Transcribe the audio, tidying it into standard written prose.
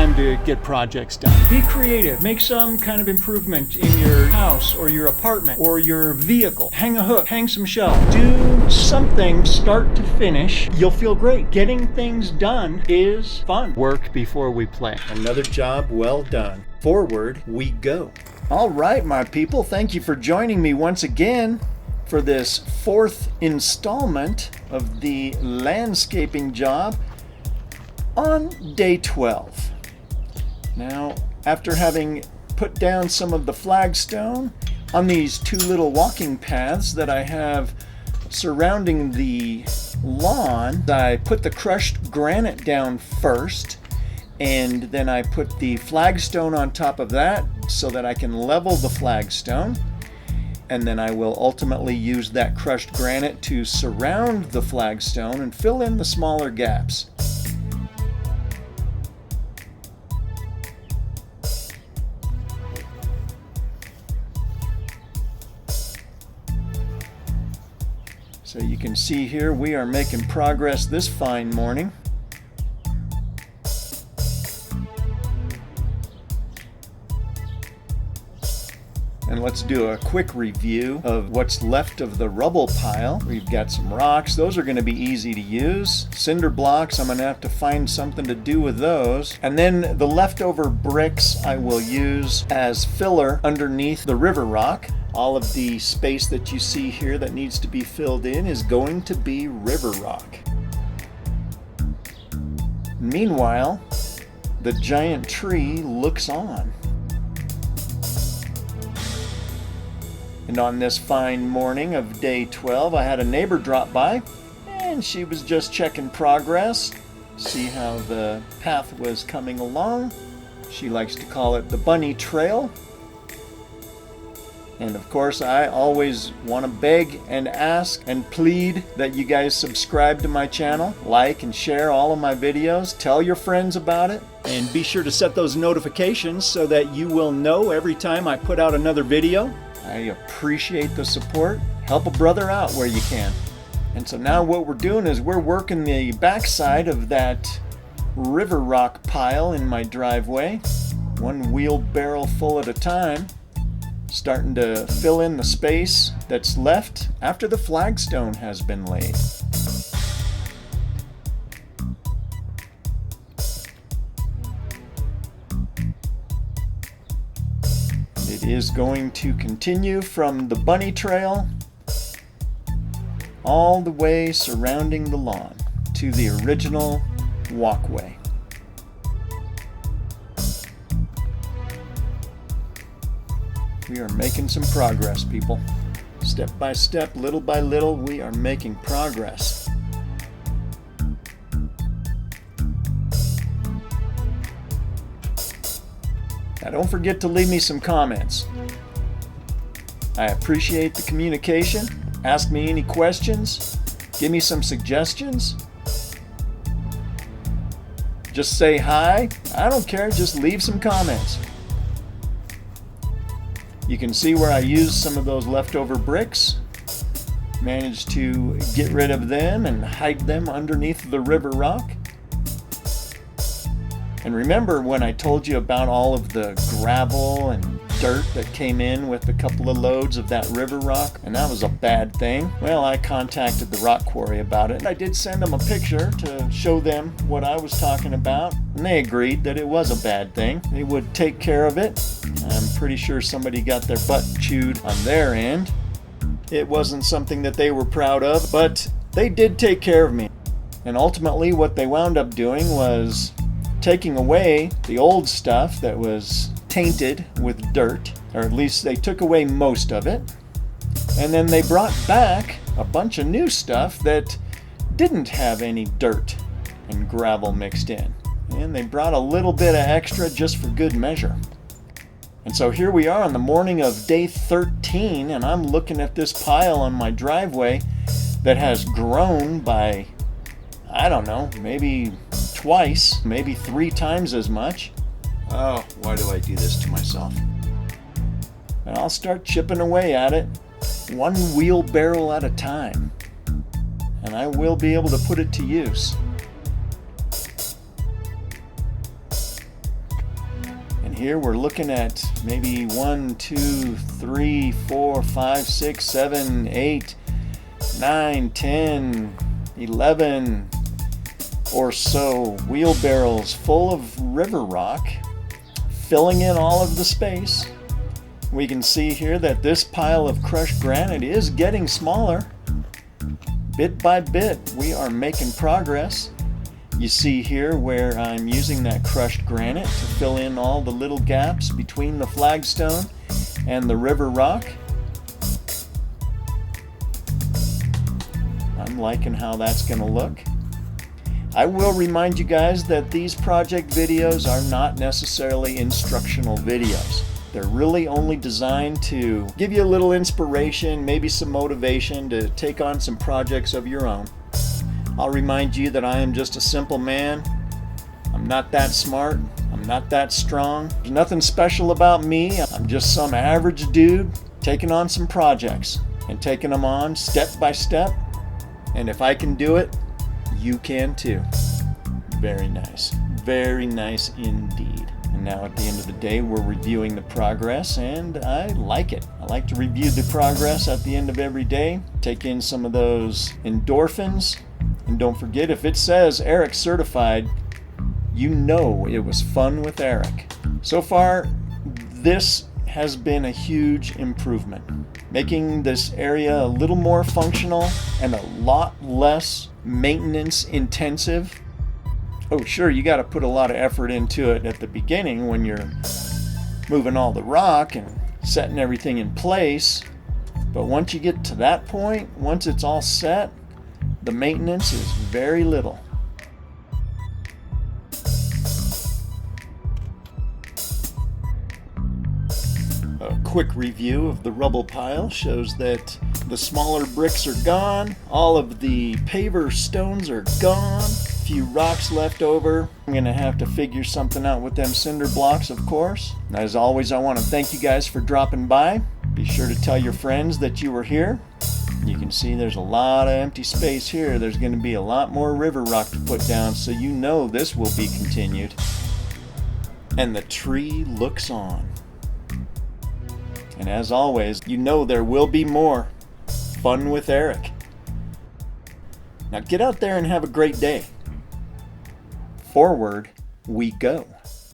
time to get projects done. Be creative. Make some kind of improvement in your house or your apartment or your vehicle. Hang a hook, hang some shelves. Do something start to finish. You'll feel great. Getting things done is fun. Work before we play. Another job well done. Forward we go. All right, my people, thank you for joining me once again for this fourth installment of the landscaping job on day 12. Now, after having put down some of the flagstone on these two little walking paths that I have surrounding the lawn, I put the crushed granite down first, and then I put the flagstone on top of that so that I can level the flagstone. And then I will ultimately use that crushed granite to surround the flagstone and fill in the smaller gaps. So you can see here we are making progress this fine morning. And let's do a quick review of what's left of the rubble pile. We've got some rocks. Those are going to be easy to use. Cinder blocks, I'm going to have to find something to do with those. And then the leftover bricks I will use as filler underneath the river rock. All of the space that you see here that needs to be filled in is going to be river rock. Meanwhile, the giant tree looks on. And on this fine morning of day 12, I had a neighbor drop by, and she was just checking progress, see how the path was coming along. She likes to call it the bunny trail. And of course, I always want to beg and ask and plead that you guys subscribe to my channel, like and share all of my videos, tell your friends about it, and be sure to set those notifications so that you will know every time I put out another video. I appreciate the support. Help a brother out where you can. And so now what we're doing is we're working the backside of that river rock pile in my driveway, one wheelbarrow full at a time, starting to fill in the space that's left after the flagstone has been laid. It is going to continue from the bunny trail all the way surrounding the lawn to the original walkway. We are making some progress, people. Step by step, little by little, we are making progress. Now don't forget to leave me some comments. I appreciate the communication. Ask me any questions. Give me some suggestions. Just say hi. I don't care, just leave some comments. You can see where I used some of those leftover bricks. Managed to get rid of them and hide them underneath the river rock. And remember when I told you about all of the gravel and dirt that came in with a couple of loads of that river rock, and that was a bad thing? Well, I contacted the rock quarry about it. I did send them a picture to show them what I was talking about, and they agreed that it was a bad thing. They would take care of it. I'm pretty sure somebody got their butt chewed on their end. It wasn't something that they were proud of, but they did take care of me. And ultimately what they wound up doing was taking away the old stuff that was tainted with dirt, or at least they took away most of it, and then they brought back a bunch of new stuff that didn't have any dirt and gravel mixed in, and they brought a little bit of extra just for good measure. And so here we are on the morning of day 13, and I'm looking at this pile on my driveway that has grown by, I don't know, maybe twice, maybe 3 times as much. Oh, why do I do this to myself? And I'll start chipping away at it, one wheelbarrow at a time. And I will be able to put it to use. here we're looking at maybe 1, 2, 3, 4, 5, 6, 7, 8, 9, 10, 11 or so wheelbarrows full of river rock, filling in all of the space. We can see here that this pile of crushed granite is getting smaller. Bit by bit, we are making progress. You see here where I'm using that crushed granite to fill in all the little gaps between the flagstone and the river rock. I'm liking how that's going to look. I will remind you guys that these project videos are not necessarily instructional videos. They're really only designed to give you a little inspiration, maybe some motivation to take on some projects of your own. I'll remind you that I am just a simple man. I'm not that smart. I'm not that strong. There's nothing special about me. I'm just some average dude taking on some projects and taking them on step by step. And if I can do it, you can too. Very nice. Very nice indeed. And now at the end of the day, we're reviewing the progress, and I like it. I like to review the progress at the end of every day, take in some of those endorphins. And don't forget, if it says Eric Certified, you know it was fun with Eric. So far, this has been a huge improvement, making this area a little more functional and a lot less maintenance intensive. Oh, sure, you got to put a lot of effort into it at the beginning when you're moving all the rock and setting everything in place. But once you get to that point, once it's all set, the maintenance is very little. A quick review of the rubble pile shows that the smaller bricks are gone, all of the paver stones are gone, a few rocks left over. I'm going to have to figure something out with them cinder blocks, of course. As always, I want to thank you guys for dropping by. Be sure to tell your friends that you were here. You can see there's a lot of empty space here. There's going to be a lot more river rock to put down, so you know this will be continued. And the tree looks on. And as always, you know there will be more fun with Eric. Now get out there and have a great day. Forward we go.